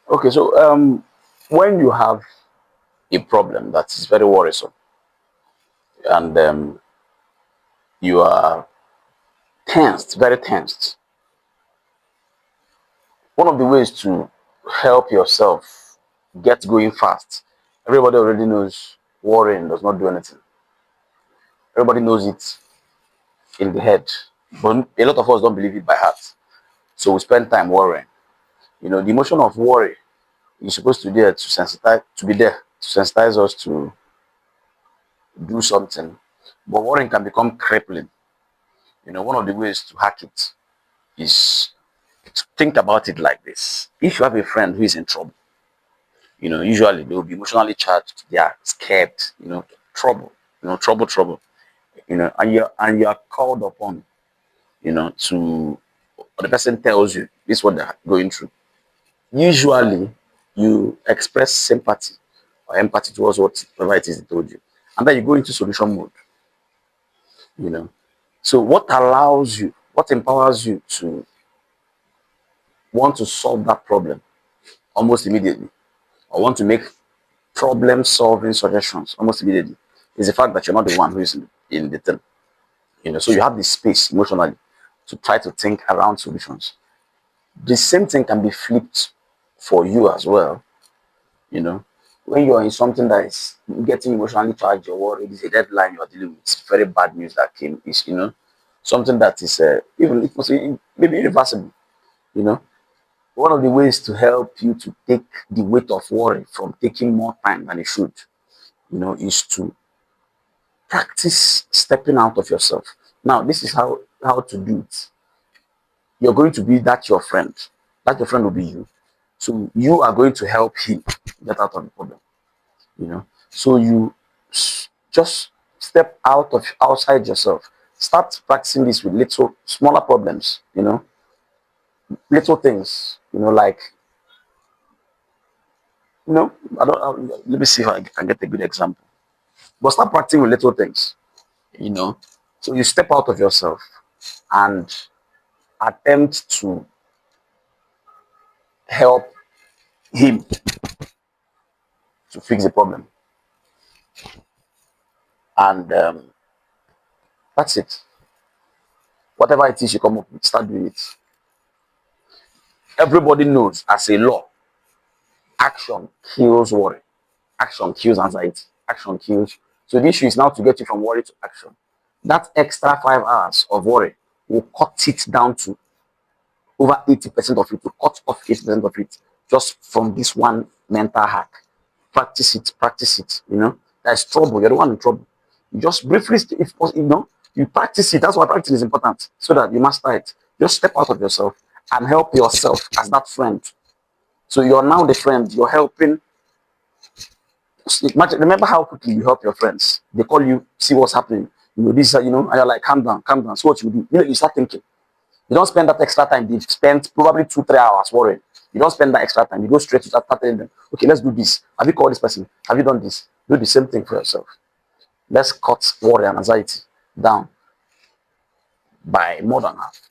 Okay, so when you have a problem that is very worrisome and you are tensed, very tensed, one of the ways to help yourself get going fast, everybody already knows worrying does not do anything. Everybody knows it in the head, but a lot of us don't believe it by heart. So we spend time worrying. You know, the emotion of worry is supposed to be there to sensitize us to do something. But worrying can become crippling. You know, one of the ways to hack it is to think about it like this. If you have a friend who is in trouble, you know, usually they will be emotionally charged, they are scared, you know, trouble, trouble, you know, and you are called upon, you know, to or the person tells you this is what they're going through. Usually you express sympathy or empathy towards whatever it is they told you. And then you go into solution mode, you know. So what empowers you to want to solve that problem almost immediately, or want to make problem solving suggestions almost immediately, is the fact that you're not the one who is in the thing. You know, so you have the space emotionally to try to think around solutions. The same thing can be flipped for you as well. You know, when you're in something that is getting emotionally charged, you're worried, it's a deadline you're dealing with, it's very bad news that came, is, you know, something that is even it must be maybe irreversible. You know, one of the ways to help you to take the weight of worry from taking more time than it should, you know, is to practice stepping out of yourself. Now, this is how to do it. You're going to be that your friend. That your friend will be you. So you are going to help him get out of the problem. You know. So you just step outside yourself. Start practicing this with little smaller problems. You know, little things. You know, like you know. Let me see if I can get a good example. But start practicing with little things. You know. So you step out of yourself and attempt to help him to fix the problem. And that's it. Whatever it is you come up with, start doing it. Everybody knows as a law, action kills worry. Action kills anxiety. Action kills. So the issue is now to get you from worry to action. That extra 5 hours of worry will cut it down to over 80% of it, to cut off 80% of it just from this one mental hack. Practice it, you know. There's trouble, you're the one in trouble. You just briefly, if possible, you know, you practice it. That's why practice is important, so that you master it. Just step out of yourself and help yourself as that friend. So you're now the friend, you're helping. Imagine, remember how quickly you help your friends. They call you, see what's happening. You know, this, you know, and you're like, calm down, calm down. So what you do, you know, you start thinking. You don't spend that extra time. They spent probably 2-3 hours worrying. You don't spend that extra time. You go straight to start telling them, okay, let's do this. Have you called this person? Have you done this? Do the same thing for yourself. Let's cut worry and anxiety down by more than half.